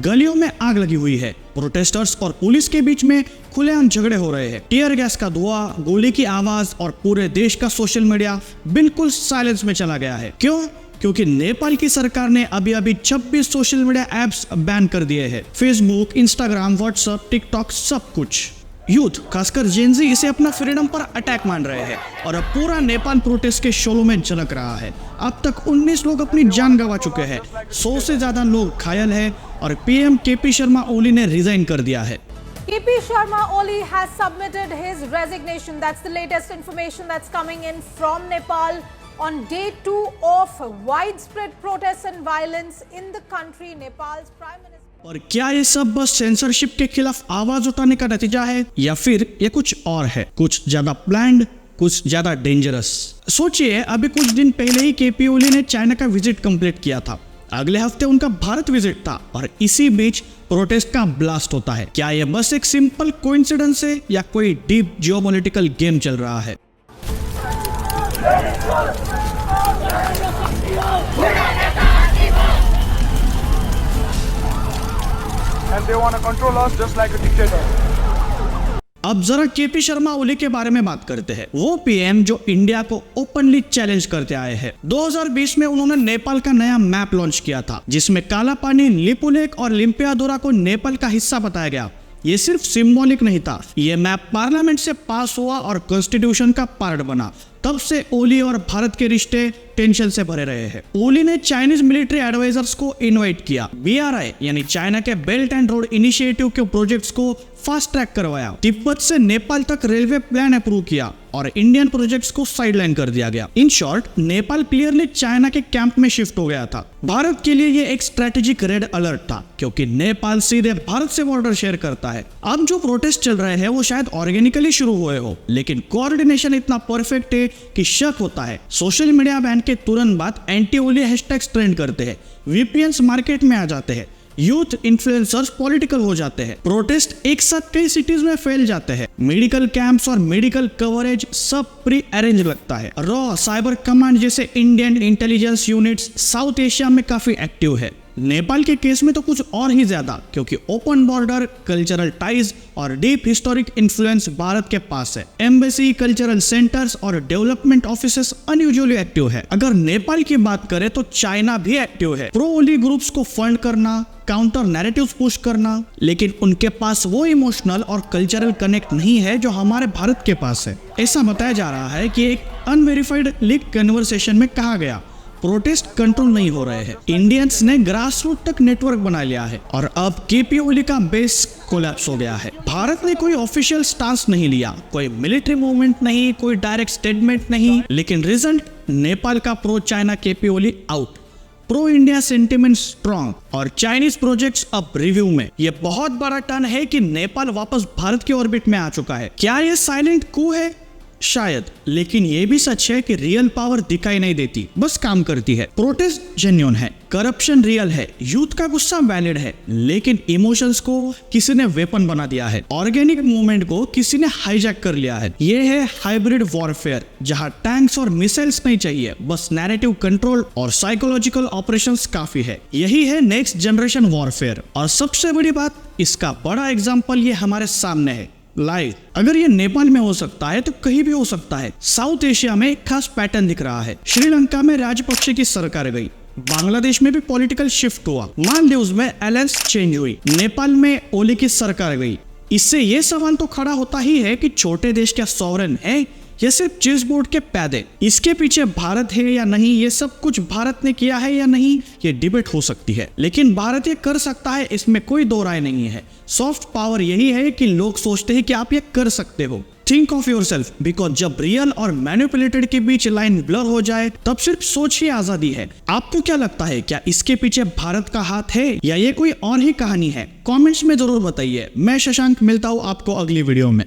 गलियों में आग लगी हुई है। प्रोटेस्टर्स और पुलिस के बीच में खुलेआम झगड़े हो रहे हैं। टीयर गैस का धुआं, गोली की आवाज और पूरे देश का सोशल मीडिया बिल्कुल साइलेंस में चला गया है। क्यों? क्योंकि नेपाल की सरकार ने अभी 26 सोशल मीडिया ऐप्स बैन कर दिए हैं। फेसबुक, इंस्टाग्राम, व्हाट्सएप, टिकटॉक, सब कुछ। यूथ, खासकर जेनजी, इसे अपना फ्रीडम पर अटैक मान रहे हैं और अब पूरा नेपाल प्रोटेस्ट के शोलों में झलक रहा है। अब तक 19 लोग अपनी जान गंवा चुके हैं, 100 से ज्यादा लोग घायल हैं और पीएम केपी शर्मा ओली ने रिजाइन कर दिया है। KP Sharma Oli has submitted his resignation. That's the latest information that's coming in from Nepal on day 2 of widespread protests and violence in the country. Nepal's Prime Minister. और क्या ये सब बस censorship के खिलाफ आवाज उठाने का नतीजा है या फिर ये कुछ और है, कुछ ज्यादा प्लान्ड, कुछ ज्यादा डेंजरस? सोचिए, अभी कुछ दिन पहले ही केपी ओली ने चाइना का विजिट कंप्लीट किया था। अगले हफ्ते उनका भारत विजिट था और इसी बीच प्रोटेस्ट का ब्लास्ट होता है। क्या यह बस एक सिंपल कोइंसिडेंस है या कोई डीप जियोपॉलिटिकल गेम चल रहा है? And they want to control us just like a dictator. अब जरा केपी शर्मा ओली के बारे में बात करते हैं। वो पीएम जो इंडिया को ओपनली चैलेंज करते आए हैं। 2020 में उन्होंने नेपाल का नया मैप लॉन्च किया था, जिसमें काला पानी, लिपुलेख और लिम्पियादोरा को नेपाल का हिस्सा बताया गया। ये सिर्फ सिंबॉलिक नहीं था, ये मैप पार्लियामेंट से पास हुआ और कॉन्स्टिट्यूशन का पार्ट बना। तब से ओली और भारत के रिश्ते टेंशन से भरे रहे हैं। ओली ने चाइनीज मिलिट्री एडवाइजर्स को इनवाइट किया, BRI यानी चाइना के बेल्ट एंड रोड इनिशिएटिव के प्रोजेक्ट्स को फास्ट ट्रैक करवाया, तिब्बत से नेपाल तक रेलवे प्लान अप्रूव किया और इंडियन प्रोजेक्ट्स को साइडलाइन कर दिया गया। In short, Nepal clearly China के कैंप में शिफ्ट हो गया था। भारत के लिए ये एक स्ट्रेटेजिक रेड अलर्ट था, क्योंकि नेपाल सीधे भारत से बॉर्डर शेयर करता है। अब जो प्रोटेस्ट चल रहे हैं वो शायद ऑर्गेनिकली शुरू हुए हो, लेकिन कोऑर्डिनेशन इतना परफेक्ट है कि शक होता है। सोशल मीडिया बैन के तुरंत बाद एंटी ओली हैशटैग्स ट्रेंड करते हैं, VPNs मार्केट में आ जाते हैं, यूथ इन्फ्लुएंसर्स पॉलिटिकल हो जाते हैं, प्रोटेस्ट एक साथ कई सिटीज में फैल जाते हैं, मेडिकल कैंप्स और मेडिकल कवरेज सब प्री अरेंज लगता है। रॉ साइबर कमांड जैसे Indian intelligence units south Asia में काफी एक्टिव है। नेपाल के केस में तो कुछ और ही ज्यादा, क्योंकि ओपन बॉर्डर, कल्चरल टाइज और डीप हिस्टोरिक इन्फ्लुएंस भारत के पास है। एम्बेसी, कल्चरल सेंटर्स और डेवलपमेंट ऑफिसेस अनयूजुअली एक्टिव है। अगर नेपाल की बात करें तो चाइना भी एक्टिव है, प्रो ओली ग्रुप्स को फंड करना, काउंटर नैरेटिव्स पुश करना, लेकिन उनके पास वो इमोशनल और कल्चरल कनेक्ट नहीं है जो हमारे भारत के पास है। ऐसा बताया जा रहा है कि एक अनवेरिफाइड लीक कन्वर्सेशन में कहा गया, प्रोटेस्ट कंट्रोल नहीं हो रहे हैं, इंडियंस ने ग्रास रूट तक नेटवर्क बना लिया है और अब केपी ओली का बेस कोलैप्स हो गया है। भारत ने कोई ऑफिशियल स्टांस नहीं लिया, कोई मिलिट्री मूवमेंट नहीं, कोई डायरेक्ट स्टेटमेंट नहीं, लेकिन रिजल्ट, नेपाल का pro China KP Oli out, pro India sentiment strong और चाइनीज प्रोजेक्ट्स अब रिव्यू में। ये बहुत बड़ा टर्न है कि नेपाल वापस भारत के ऑर्बिट में आ चुका है। क्या ये साइलेंट कू है? शायद, लेकिन ये भी सच है कि रियल पावर दिखाई नहीं देती, बस काम करती है। प्रोटेस्ट जेन्युइन है, करप्शन रियल है, यूथ का गुस्सा वैलिड है, लेकिन इमोशंस को किसी ने वेपन बना दिया है, ऑर्गेनिक मूवमेंट को किसी ने हाईजैक कर लिया है। ये है हाइब्रिड वॉरफेयर, जहां टैंक्स और मिसाइल्स नहीं चाहिए, बस नैरेटिव कंट्रोल और साइकोलॉजिकल ऑपरेशंस काफी है। यही है नेक्स्ट जनरेशन वॉरफेयर। और सबसे बड़ी बात, इसका बड़ा एग्जाम्पल ये हमारे सामने है लाइव। अगर ये नेपाल में हो सकता है तो कहीं भी हो सकता है। साउथ एशिया में एक खास पैटर्न दिख रहा है। श्रीलंका में राजपक्षे की सरकार गई, बांग्लादेश में भी पॉलिटिकल शिफ्ट हुआ, मालदीव्स में अलायंस चेंज हुई, नेपाल में ओली की सरकार गई। इससे ये सवाल तो खड़ा होता ही है कि छोटे देश क्या सॉवरेन है या सिर्फ चेस बोर्ड के पैदे? इसके पीछे भारत है या नहीं, ये सब कुछ भारत ने किया है या नहीं, ये डिबेट हो सकती है, लेकिन भारत ये कर सकता है, इसमें कोई दो राय नहीं है। सॉफ्ट पावर यही है कि लोग सोचते हैं कि आप ये कर सकते हो। थिंक ऑफ योरसेल्फ, बिकॉज जब रियल और मैनिपुलेटेड के बीच लाइन ब्लर हो जाए तब सिर्फ सोच ही आजादी है। आपको क्या लगता है, क्या इसके पीछे भारत का हाथ है या ये कोई और ही कहानी है? कमेंट्स में जरूर बताइए। मैं शशांक मिलता हूँ आपको अगली वीडियो में।